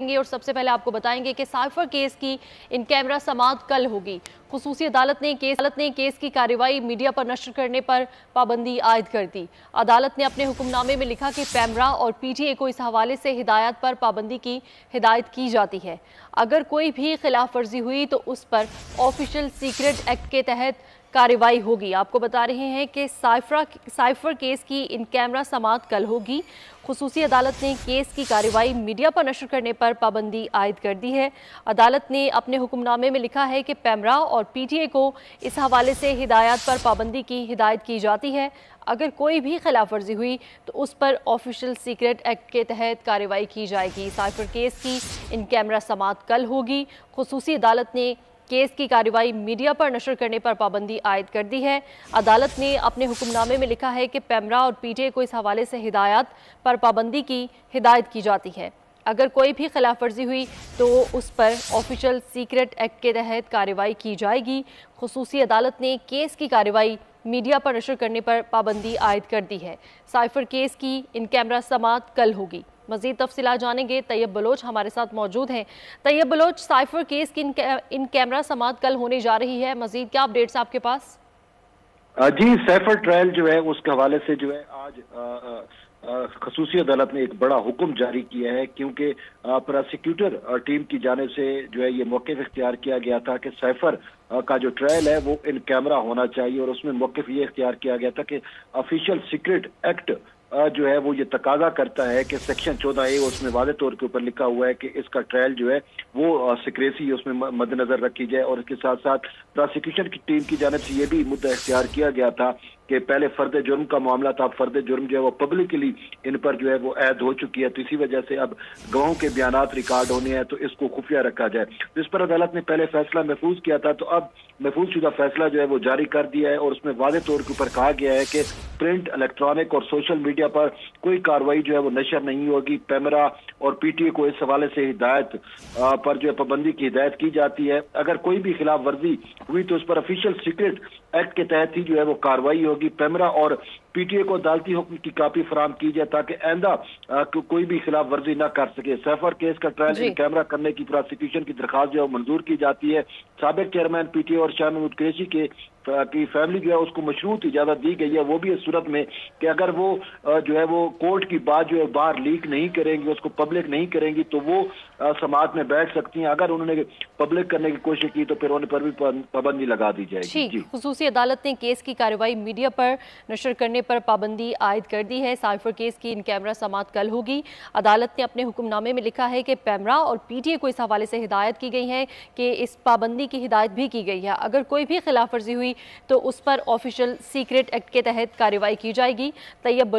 देखेंगे और सबसे पहले आपको बताएंगे कि साइफर केस की इन कैमरा समाअत कल होगी। खुसूसी अदालत ने केस की कार्रवाई मीडिया पर नशर करने पर पाबंदी आयद कर दी। अदालत ने अपने हुक्मनामे में लिखा कि पैमरा और पीटीए को इस हवाले से हिदायत पर पाबंदी की हिदायत की जाती है। अगर कोई भी खिलाफ वर्जी हुई तो उस पर ऑफिशियल सीक्रेट एक्ट के तहत कार्रवाई होगी। आपको बता रहे हैं कि साइफर केस की इन कैमरा समाअत कल होगी। खुसूसी अदालत ने केस की कार्रवाई मीडिया पर नशर करने पर पाबंदी आयद कर दी है। अदालत ने अपने हुक्मनामे में लिखा है कि पैमरा और पीटीए को इस हवाले से हिदायत पर पाबंदी की हिदायत की जाती है। अगर कोई भी खिलाफ वर्जी हुई तो उस पर ऑफिशियल सीक्रेट एक्ट के तहत कार्रवाई की जाएगी। साइफर केस की इन कैमरा समाअत कल होगी। खुसूसी अदालत ने केस की कार्रवाई मीडिया पर नशर करने पर पाबंदी आयद कर दी है। अदालत ने अपने हुक्मनामे में लिखा है कि पैमरा और पीटीए को इस हवाले से हिदायत पर पाबंदी की हिदायत की जाती है। अगर कोई भी खिलाफ वर्जी हुई तो उस पर ऑफिशियल सीक्रेट एक्ट के तहत कार्रवाई की जाएगी। खुसूसी अदालत ने केस की कार्रवाई मीडिया पर नशर करने पर पाबंदी आयद कर दी है। साइफर केस की इन कैमरा समाअत कल होगी। मज़ीद तफसीलात जानेंगे। तैयब बलोच हमारे साथ मौजूद हैं। तैयब बलोच, साइफर केस की इन कैमरा समाअत कल होने जा रही है, मज़ीद क्या अपडेट्स आपके पास? जी, साइफर ट्रायल जो है उसके हवाले से जो है आज खसूसी अदालत ने एक बड़ा हुक्म जारी किया है, क्योंकि प्रोसिक्यूटर टीम की जानिब से जो है ये मौक़िफ़ इख्तियार किया गया था कि साइफर का जो ट्रायल है वो इन कैमरा होना चाहिए, और उसमें मौक़िफ़ ये इख्तियार किया गया था कि ऑफिशियल सीक्रेट एक्ट जो है वो ये तकाजा करता है कि सेक्शन 14A उसमें वाज़ेह तौर के ऊपर लिखा हुआ है कि इसका ट्रायल जो है वो सिक्रेसी उसमें मद्देनजर रखी जाए। और इसके साथ साथ प्रोसिक्यूशन की टीम की जानिब से ये भी मुद्दा इख्तियार किया गया था कि पहले फर्द जुर्म का मामला था, फर्द जुर्म जो है वो पब्लिकली इन पर जो है वो ऐद हो चुकी है, तो इसी वजह से अब गवाहों के बयानात रिकॉर्ड होने हैं तो इसको खुफिया रखा जाए। तो इस पर अदालत ने पहले फैसला महफूज किया था, तो अब महफूज शुदा फैसला जो है वो जारी कर दिया है, और उसमें वाज़ेह तौर के ऊपर कहा गया है कि प्रिंट, इलेक्ट्रॉनिक और सोशल मीडिया पर कोई कार्रवाई जो है वो नशर नहीं होगी। पैमरा और पीटीए को इस हवाले से हिदायत पर जो है पाबंदी की हिदायत की जाती है। अगर कोई भी खिलाफ वर्जी हुई तो उस पर ऑफिशियल सीक्रेट एक्ट के तहत ही जो है वो कार्रवाई होगी। पैमरा और पीटीए को अदालती हुक्म की कापी फराम की जाए ताकि आइंदा कोई भी खिलाफ वर्जी न कर सके। साइफर केस का ट्रायल इन कैमरा करने की प्रोसिक्यूशन की दरखास्त जो है मंजूर की जाती है। साबिक चेयरमैन पीटीए और शाह महमूद कुरैशी की फैमिली जो है उसको मशरूत इजाजत दी गई है, वो भी इस सूरत में कि अगर वो जो है वो कोर्ट की बात जो है बाहर लीक नहीं करेंगी, उसको पब्लिक नहीं करेंगी, तो वो समाअत में बैठ सकती हैं। अगर उन्होंने पब्लिक करने की कोशिश की तो फिर उन पर भी पाबंदी लगा दी जाएगी। जी, खुसूसी अदालत ने केस की कार्रवाई मीडिया पर नशर करने पर पाबंदी आयद कर दी है। साइफर केस की इन कैमरा समाअत कल होगी। अदालत ने अपने हुक्मनामे में लिखा है कि पैमरा और पीटीए को इस हवाले से हिदायत की गई है कि इस पाबंदी की हिदायत भी की गई है। अगर कोई भी खिलाफ वर्जी हुई तो उस पर ऑफिशियल सीक्रेट एक्ट के तहत कार्रवाई की जाएगी। तैयब